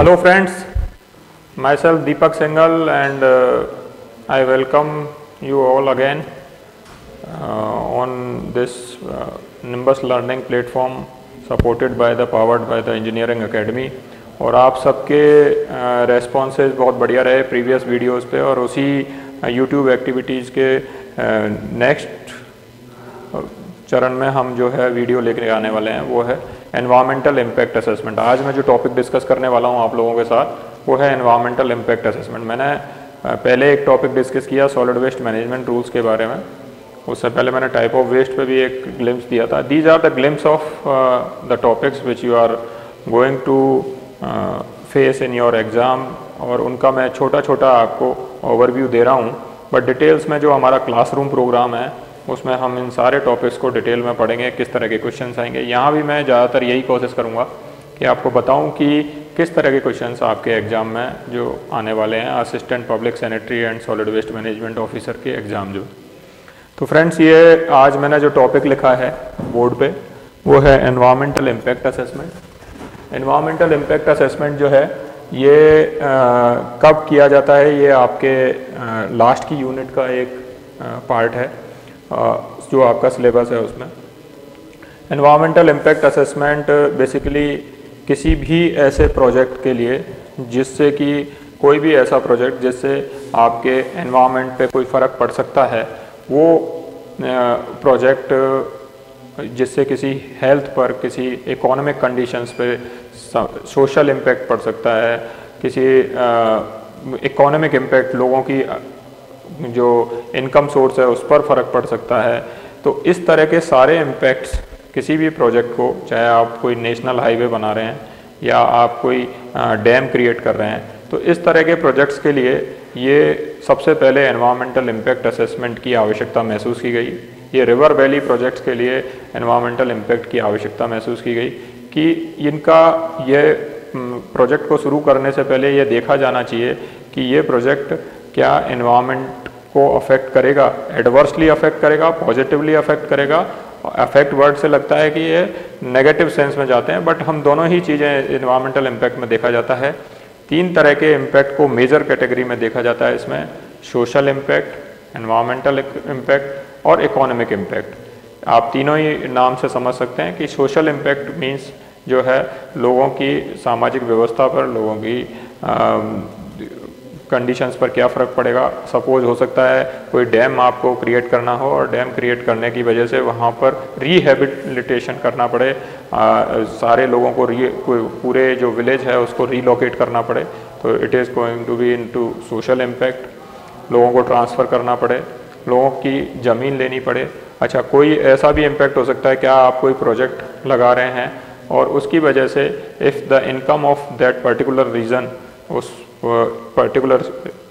Hello friends, myself Deepak Singhal and I welcome you all again on this Nimbus learning platform supported by powered by the Engineering Academy। और आप सबके responses बहुत बढ़िया रहे previous videos पे, और उसी यूट्यूब एक्टिविटीज़ के नेक्स्ट चरण में हम जो है वीडियो लेकर आने वाले हैं वो है एनवायरमेंटल इम्पैक्ट असेसमेंट। आज मैं जो टॉपिक डिस्कस करने वाला हूँ आप लोगों के साथ वो है एनवायरमेंटल इम्पैक्ट असेसमेंट। मैंने पहले एक टॉपिक डिस्कस किया सॉलिड वेस्ट मैनेजमेंट रूल्स के बारे में, उससे पहले मैंने टाइप ऑफ वेस्ट पे भी एक ग्लिम्स दिया था। These are the glimpse of the topics which you are going to face in your exam, और उनका मैं छोटा छोटा आपको ओवरव्यू दे रहा हूँ। बट डिटेल्स में जो हमारा क्लासरूम प्रोग्राम है उसमें हम इन सारे टॉपिक्स को डिटेल में पढ़ेंगे, किस तरह के क्वेश्चंस आएंगे। यहाँ भी मैं ज़्यादातर यही कोशिश करूँगा कि आपको बताऊँ कि किस तरह के क्वेश्चंस आपके एग्ज़ाम में जो आने वाले हैं assistant public sanitary and solid waste management officer के एग्ज़ाम जो। तो फ्रेंड्स, ये आज मैंने जो टॉपिक लिखा है बोर्ड पे वो है environmental impact assessment. Environmental impact assessment जो है ये कब किया जाता है, ये आपके लास्ट की यूनिट का एक पार्ट है जो आपका सिलेबस है उसमें। एनवायरमेंटल इम्पैक्ट असेसमेंट बेसिकली किसी भी ऐसे प्रोजेक्ट के लिए जिससे कि कोई भी ऐसा प्रोजेक्ट जिससे आपके एनवायरनमेंट पे कोई फ़र्क पड़ सकता है, वो प्रोजेक्ट जिससे किसी हेल्थ पर, किसी इकोनॉमिक कंडीशंस पे सोशल इम्पैक्ट पड़ सकता है, किसी इकोनॉमिक इम्पैक्ट लोगों की जो इनकम सोर्स है उस पर फ़र्क पड़ सकता है। तो इस तरह के सारे इम्पैक्ट्स किसी भी प्रोजेक्ट को, चाहे आप कोई नेशनल हाईवे बना रहे हैं या आप कोई डैम क्रिएट कर रहे हैं, तो इस तरह के प्रोजेक्ट्स के लिए ये सबसे पहले एनवायरमेंटल इम्पैक्ट असेसमेंट की आवश्यकता महसूस की गई। ये रिवर वैली प्रोजेक्ट्स के लिए एनवायरमेंटल इम्पैक्ट की आवश्यकता महसूस की गई कि इनका ये प्रोजेक्ट को शुरू करने से पहले ये देखा जाना चाहिए कि ये प्रोजेक्ट क्या एनवायरनमेंट को अफेक्ट करेगा, एडवर्सली अफेक्ट करेगा, पॉजिटिवली अफेक्ट करेगा। अफेक्ट वर्ड से लगता है कि ये नेगेटिव सेंस में जाते हैं, बट हम दोनों ही चीज़ें एनवायरमेंटल इम्पैक्ट में देखा जाता है। तीन तरह के इम्पैक्ट को मेजर कैटेगरी में देखा जाता है इसमें: सोशल इम्पैक्ट, एनवायरमेंटल इम्पैक्ट और इकोनॉमिक इम्पैक्ट। आप तीनों ही नाम से समझ सकते हैं कि सोशल इम्पैक्ट मीन्स जो है लोगों की सामाजिक व्यवस्था पर, लोगों की कंडीशंस पर क्या फ़र्क पड़ेगा। सपोज हो सकता है कोई डैम आपको क्रिएट करना हो और डैम क्रिएट करने की वजह से वहाँ पर रिहेबिलिटेशन करना पड़े, सारे लोगों को पूरे जो विलेज है उसको रीलोकेट करना पड़े, तो it is going to be into social impact. लोगों को ट्रांसफ़र करना पड़े, लोगों की ज़मीन लेनी पड़े। अच्छा, कोई ऐसा भी इम्पैक्ट हो सकता है, क्या आप कोई प्रोजेक्ट लगा रहे हैं और उसकी वजह से if the income of that particular region, उस पर्टिकुलर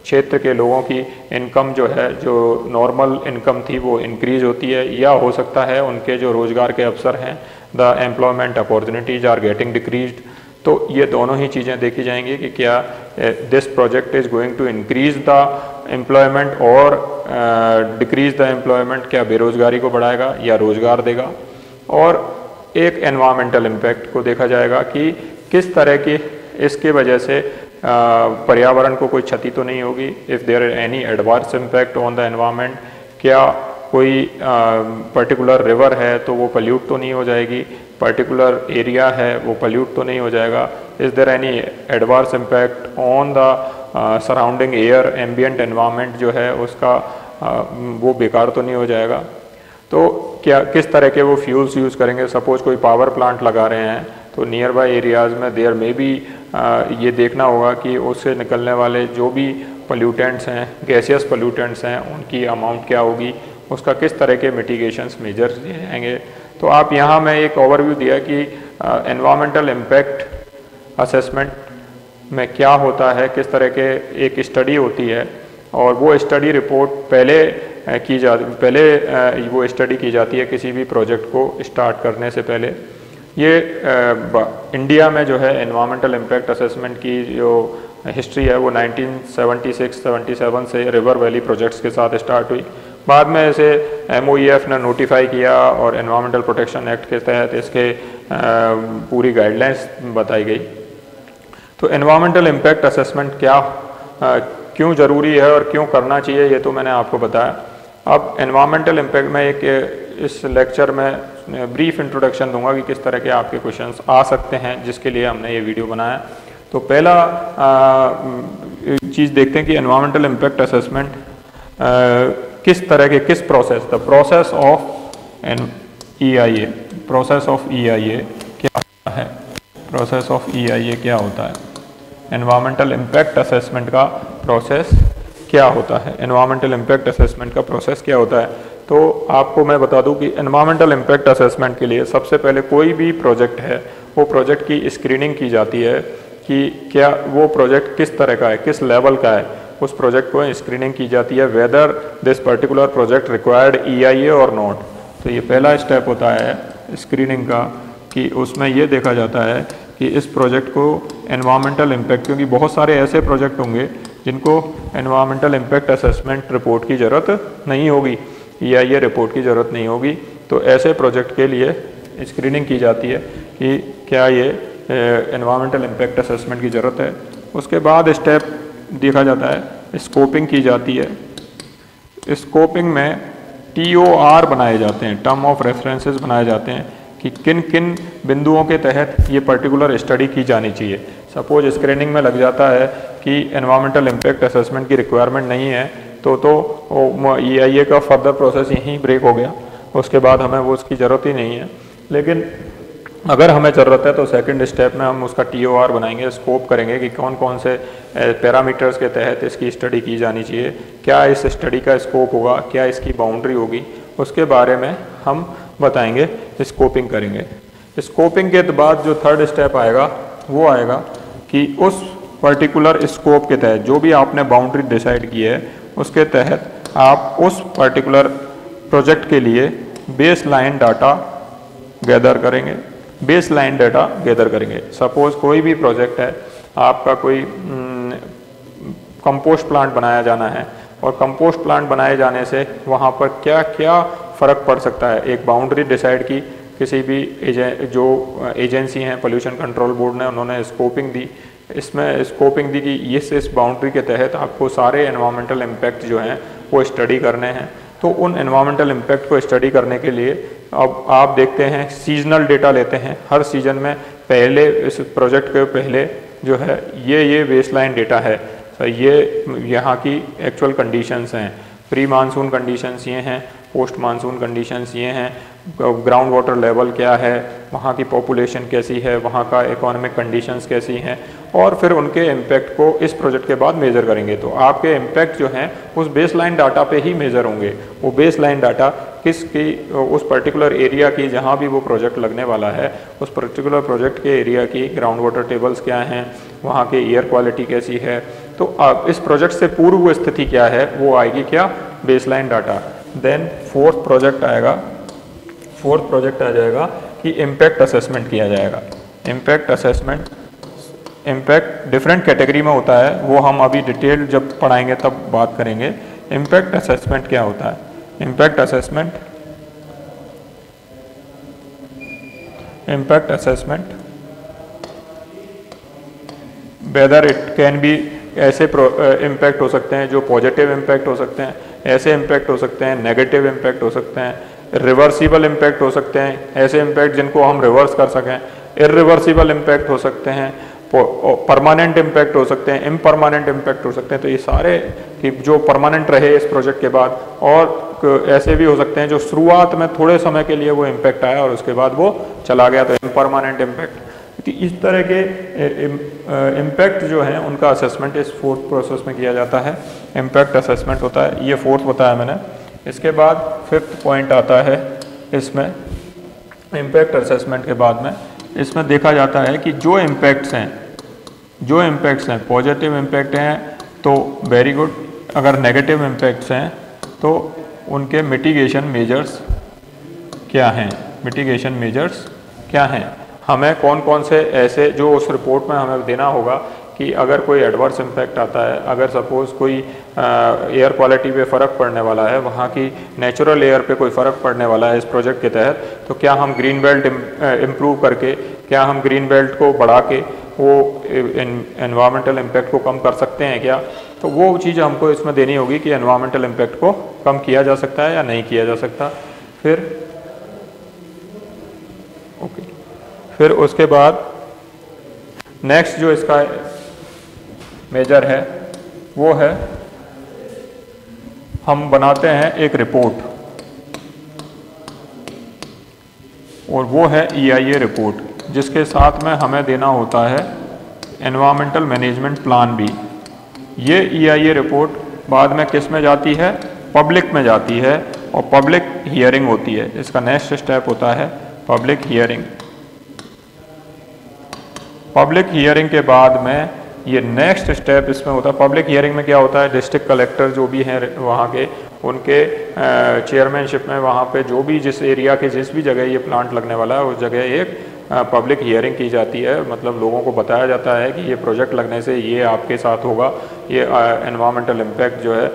क्षेत्र के लोगों की इनकम जो है, जो नॉर्मल इनकम थी वो इंक्रीज होती है, या हो सकता है उनके जो रोज़गार के अवसर हैं, the employment opportunities are getting decreased. तो ये दोनों ही चीज़ें देखी जाएंगी कि क्या this project is going to increase the employment और डिक्रीज द एम्प्लॉयमेंट, क्या बेरोज़गारी को बढ़ाएगा या रोज़गार देगा। और एक एनवायरमेंटल इम्पैक्ट को देखा जाएगा कि किस तरह की इसके वजह से पर्यावरण को कोई क्षति तो नहीं होगी। If there are any adverse impact on the environment, क्या कोई पर्टिकुलर रिवर है तो वो पल्यूट तो नहीं हो जाएगी, पर्टिकुलर एरिया है वो पल्यूट तो नहीं हो जाएगा। Is there any adverse impact on the surrounding air, ambient environment जो है उसका वो बेकार तो नहीं हो जाएगा। तो क्या किस तरह के वो फ्यूल्स यूज़ करेंगे। सपोज कोई पावर प्लांट लगा रहे हैं तो नियर बाई एरियाज़ में देयर में भी ये देखना होगा कि उससे निकलने वाले जो भी पोल्यूटेंट्स हैं, गैसियस पोल्यूटेंट्स हैं, उनकी अमाउंट क्या होगी, उसका किस तरह के मिटिगेशंस मेजर्स दिए जाएंगे। तो आप यहाँ मैं एक ओवरव्यू दिया कि एनवायरमेंटल इम्पैक्ट असेसमेंट में क्या होता है, किस तरह के एक स्टडी होती है, और वो स्टडी रिपोर्ट पहले वो स्टडी की जाती है किसी भी प्रोजेक्ट को स्टार्ट करने से पहले। ये इंडिया में जो है एनवायरमेंटल इम्पैक्ट असेसमेंट की जो हिस्ट्री है वो 1976-77 से रिवर वैली प्रोजेक्ट्स के साथ स्टार्ट हुई। बाद में इसे MOEF ने नोटिफाई किया और एनवायरमेंटल प्रोटेक्शन एक्ट के तहत इसके पूरी गाइडलाइंस बताई गई। तो एनवायरमेंटल इम्पैक्ट असेसमेंट क्यों ज़रूरी है और क्यों करना चाहिए, ये तो मैंने आपको बताया। अब एनवायरमेंटल इम्पैक्ट में इस लेक्चर में ब्रीफ इंट्रोडक्शन दूंगा कि किस तरह के आपके क्वेश्चंस आ सकते हैं, जिसके लिए हमने ये वीडियो बनाया। तो पहला चीज़ देखते हैं कि एनवायरमेंटल इम्पैक्ट असेसमेंट किस तरह के, किस process, the process of EIA, process of EIA क्या होता है, प्रोसेस ऑफ EIA क्या होता है, एनवायरमेंटल इम्पैक्ट असेसमेंट का प्रोसेस क्या होता है, एनवायरमेंटल इम्पैक्ट असेसमेंट का प्रोसेस क्या होता है। तो आपको मैं बता दूं कि एनवायरमेंटल इम्पैक्ट असेसमेंट के लिए सबसे पहले कोई भी प्रोजेक्ट है, वो प्रोजेक्ट की स्क्रीनिंग की जाती है कि क्या वो प्रोजेक्ट किस तरह का है, किस लेवल का है, उस प्रोजेक्ट को स्क्रीनिंग की जाती है, whether this particular project required EIA और नॉट। तो ये पहला स्टेप होता है स्क्रीनिंग का, कि उसमें ये देखा जाता है कि इस प्रोजेक्ट को एनवायरमेंटल इम्पैक्ट, क्योंकि बहुत सारे ऐसे प्रोजेक्ट होंगे जिनको एनवायरमेंटल इम्पैक्ट असेसमेंट रिपोर्ट की ज़रूरत नहीं होगी, EIA रिपोर्ट की ज़रूरत नहीं होगी। तो ऐसे प्रोजेक्ट के लिए स्क्रीनिंग की जाती है कि क्या ये एनवायरमेंटल इम्पैक्ट असेसमेंट की ज़रूरत है। उसके बाद स्टेप देखा जाता है, स्कोपिंग की जाती है। स्कोपिंग में TOR बनाए जाते हैं, टर्म ऑफ रेफरेंसेस बनाए जाते हैं कि किन किन बिंदुओं के तहत ये पर्टिकुलर स्टडी की जानी चाहिए। सपोज स्क्रीनिंग में लग जाता है कि एनवायरमेंटल इम्पैक्ट असेसमेंट की रिक्वायरमेंट नहीं है, तो EIA का फर्दर प्रोसेस यहीं ब्रेक हो गया, उसके बाद हमें वो उसकी ज़रूरत ही नहीं है। लेकिन अगर हमें ज़रूरत है तो सेकंड स्टेप में हम उसका TOR बनाएंगे, स्कोप करेंगे कि कौन कौन से पैरामीटर्स के तहत इसकी स्टडी की जानी चाहिए, क्या इस स्टडी का स्कोप होगा, क्या इसकी बाउंड्री होगी, उसके बारे में हम बताएंगे, स्कोपिंग करेंगे। स्कोपिंग के बाद जो थर्ड स्टेप आएगा वो आएगा कि उस पर्टिकुलर स्कोप के तहत जो भी आपने बाउंड्री डिसाइड की है, उसके तहत आप उस पर्टिकुलर प्रोजेक्ट के लिए बेस लाइन डाटा गैदर करेंगे, बेस लाइन डाटा गैदर करेंगे। सपोज कोई भी प्रोजेक्ट है, आपका कोई कंपोस्ट प्लांट बनाया जाना है, और कंपोस्ट प्लांट बनाए जाने से वहाँ पर क्या क्या फ़र्क पड़ सकता है। एक बाउंड्री डिसाइड की किसी भी जो एजेंसी हैं, पोल्यूशन कंट्रोल बोर्ड ने, उन्होंने स्कोपिंग दी, इसमें स्कोपिंग दी कि इस बाउंड्री के तहत आपको सारे एनवायरमेंटल इम्पैक्ट जो हैं वो स्टडी करने हैं। तो उन एनवायरमेंटल इम्पैक्ट को स्टडी करने के लिए अब आप देखते हैं सीजनल डेटा लेते हैं, हर सीजन में पहले इस प्रोजेक्ट के पहले जो है ये बेसलाइन डेटा है, तो ये यहाँ की एक्चुअल कंडीशंस हैं, प्री मानसून कंडीशंस ये हैं, पोस्ट मानसून कंडीशंस ये हैं, ग्राउंड वाटर लेवल क्या है, वहाँ की पॉपुलेशन कैसी है, वहाँ का इकोनॉमिक कंडीशंस कैसी हैं, और फिर उनके इम्पैक्ट को इस प्रोजेक्ट के बाद मेज़र करेंगे। तो आपके इम्पैक्ट जो हैं उस बेसलाइन डाटा पे ही मेज़र होंगे। वो बेसलाइन डाटा किसकी, उस पर्टिकुलर एरिया की जहाँ भी वो प्रोजेक्ट लगने वाला है, उस पर्टिकुलर प्रोजेक्ट के एरिया की ग्राउंड वाटर टेबल्स क्या हैं, वहाँ के एयर क्वालिटी कैसी है, तो इस प्रोजेक्ट से पूर्व स्थिति क्या है वो आएगी क्या, baseline data. Then fourth project आ जाएगा कि इम्पैक्ट असेसमेंट किया जाएगा। Impact assessment, impact different category में होता है, वो हम अभी डिटेल जब पढ़ाएंगे तब बात करेंगे। इम्पैक्ट असेसमेंट क्या होता है, impact assessment whether it can be, ऐसे इम्पैक्ट हो सकते हैं जो पॉजिटिव इम्पैक्ट हो सकते हैं, ऐसे इम्पैक्ट हो सकते हैं नेगेटिव इम्पैक्ट हो सकते हैं, रिवर्सिबल इम्पैक्ट हो सकते हैं, ऐसे इम्पैक्ट जिनको हम रिवर्स कर सकें, इरिवर्सिबल इम्पैक्ट हो सकते हैं, परमानेंट इम्पैक्ट हो सकते हैं, इम्परमानेंट इम्पैक्ट हो सकते हैं। तो ये सारे कि जो परमानेंट रहे इस प्रोजेक्ट के बाद, और ऐसे भी हो सकते हैं जो शुरुआत में थोड़े समय के लिए वो इम्पैक्ट आया और उसके बाद वो चला गया, तो इम्परमानेंट इम्पैक्ट। तो इस तरह के इम्पैक्ट जो हैं उनका असेसमेंट इस फोर्थ प्रोसेस में किया जाता है, इम्पैक्ट असेसमेंट होता है। ये फोर्थ बताया मैंने। इसके बाद फिफ्थ पॉइंट आता है इसमें, इम्पैक्ट असेसमेंट के बाद में इसमें देखा जाता है कि जो इम्पैक्ट्स हैं पॉजिटिव इम्पैक्ट हैं तो वेरी गुड, अगर नेगेटिव इम्पैक्ट्स हैं तो उनके मिटिगेशन मेजर्स क्या हैं, हमें कौन कौन से ऐसे जो उस रिपोर्ट में हमें देना होगा कि अगर कोई एडवर्स इम्पैक्ट आता है, अगर सपोज़ कोई एयर क्वालिटी पे फ़र्क पड़ने वाला है, वहाँ की नेचुरल एयर पे कोई फ़र्क पड़ने वाला है इस प्रोजेक्ट के तहत, तो क्या हम ग्रीन बेल्ट इम्प्रूव करके, क्या हम ग्रीन बेल्ट को बढ़ा के वो एनवायरमेंटल इम्पैक्ट को कम कर सकते हैं क्या, तो वो चीज़ हमको इसमें देनी होगी कि एनवायरमेंटल इम्पैक्ट को कम किया जा सकता है या नहीं किया जा सकता। फिर उसके बाद नेक्स्ट जो इसका मेजर है वो है हम बनाते हैं एक रिपोर्ट, और वो है EIA रिपोर्ट, जिसके साथ में हमें देना होता है एनवायरमेंटल मैनेजमेंट प्लान भी। ये EIA रिपोर्ट बाद में किस में जाती है, पब्लिक में जाती है, और पब्लिक हियरिंग होती है। इसका नेक्स्ट स्टेप होता है पब्लिक हियरिंग। पब्लिक हियरिंग के बाद में ये नेक्स्ट स्टेप इसमें होता है। पब्लिक हियरिंग में क्या होता है, डिस्ट्रिक्ट कलेक्टर जो भी हैं वहाँ के, उनके चेयरमैनशिप में वहाँ पे जो भी जिस एरिया के जिस भी जगह ये प्लांट लगने वाला है उस जगह एक पब्लिक हियरिंग की जाती है। मतलब लोगों को बताया जाता है कि ये प्रोजेक्ट लगने से ये आपके साथ होगा, ये एनवायरमेंटल इम्पैक्ट जो है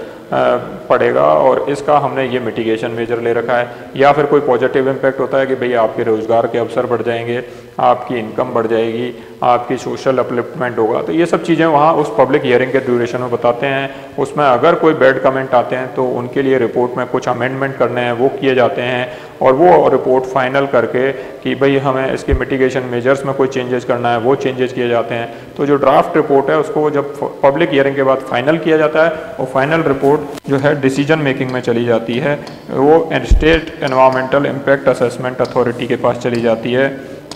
पड़ेगा, और इसका हमने ये मिटिगेशन मेजर ले रखा है। या फिर कोई पॉजिटिव इम्पैक्ट होता है कि भाई आपके रोज़गार के अवसर बढ़ जाएंगे, आपकी इनकम बढ़ जाएगी, आपकी सोशल अपलिफ्टमेंट होगा। तो ये सब चीज़ें वहाँ उस पब्लिक हियरिंग के ड्यूरेशन में बताते हैं। उसमें अगर कोई बैड कमेंट आते हैं तो उनके लिए रिपोर्ट में कुछ अमेंडमेंट करने हैं वो किए जाते हैं, और वो रिपोर्ट फाइनल करके कि भाई हमें इसके मिटिगेशन मेजर्स में कोई चेंजेस करना है वो चेंजेस किए जाते हैं। तो जो ड्राफ्ट रिपोर्ट है उसको जब पब्लिक हियरिंग के बाद फाइनल किया जाता है, और फाइनल रिपोर्ट जो है डिसीजन मेकिंग में चली जाती है, वो state environmental impact assessment authority के पास चली जाती है।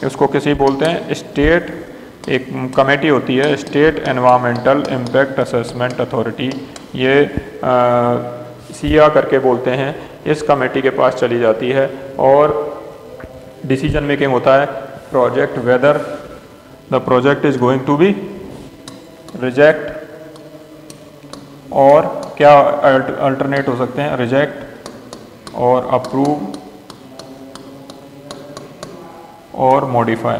उसको किसी बोलते हैं स्टेट, एक कमेटी होती है state environmental impact assessment authority, ये सिया करके बोलते हैं। इस कमेटी के पास चली जाती है और डिसीजन मेकिंग होता है project, whether the project is going to be reject, और क्या अल्टरनेट हो सकते हैं, रिजेक्ट और अप्रूव और मॉडिफाई।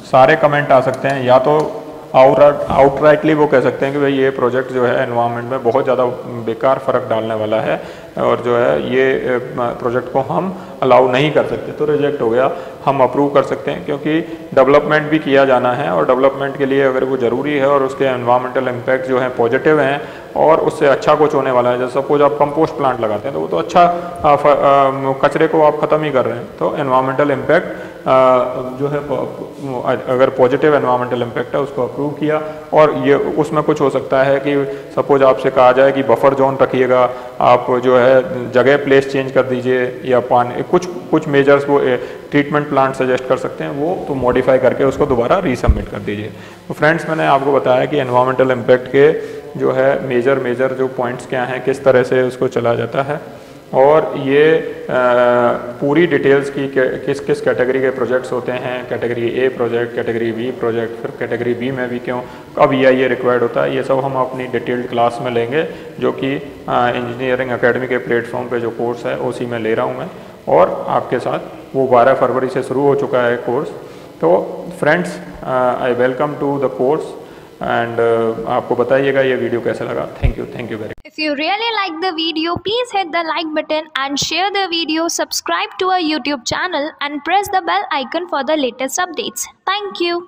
सारे कमेंट आ सकते हैं, या तो आउटराइटली वो कह सकते हैं कि भाई ये प्रोजेक्ट जो है एनवायरनमेंट में बहुत ज़्यादा बेकार फ़र्क डालने वाला है, और जो है ये प्रोजेक्ट को हम अलाउ नहीं कर सकते, तो रिजेक्ट हो गया। हम अप्रूव कर सकते हैं क्योंकि डेवलपमेंट भी किया जाना है, और डेवलपमेंट के लिए अगर वो ज़रूरी है और उसके एनवायरमेंटल इम्पैक्ट जो है पॉजिटिव हैं और उससे अच्छा कुछ होने वाला है, जैसे सपोज आप कंपोस्ट प्लांट लगाते हैं तो वो तो अच्छा कचरे को आप ख़त्म ही कर रहे हैं। तो एनवायरमेंटल इम्पैक्ट जो है अगर पॉजिटिव एनवायरमेंटल इम्पैक्ट है उसको अप्रूव किया, और ये उसमें कुछ हो सकता है कि सपोज आपसे कहा जाए कि बफर जोन रखिएगा, आप जो है जगह प्लेस चेंज कर दीजिए, या पानी कुछ मेजर्स वो ट्रीटमेंट प्लांट सजेस्ट कर सकते हैं, वो तो मॉडिफाई करके उसको दोबारा रीसबमिट कर दीजिए। तो फ्रेंड्स मैंने आपको बताया कि एनवायरमेंटल इम्पैक्ट के जो है मेजर जो पॉइंट्स क्या हैं, किस तरह से उसको चला जाता है, और ये पूरी डिटेल्स की किस किस कैटेगरी के प्रोजेक्ट्स होते हैं, category A project, category B project, फिर कैटेगरी बी में भी क्यों कब EIA रिक्वायर्ड होता है, ये सब हम अपनी डिटेल्ड क्लास में लेंगे, जो कि इंजीनियरिंग एकेडमी के प्लेटफॉर्म पे जो कोर्स है उसी में ले रहा हूँ मैं, और आपके साथ वो 12 फरवरी से शुरू हो चुका है कोर्स। तो friends I welcome to the course, and आपको बताइएगा ये वीडियो कैसा लगा। Thank you very much. If you really like the video, please hit the like button and share the video, subscribe to our YouTube channel and press the bell icon for the latest updates. Thank you.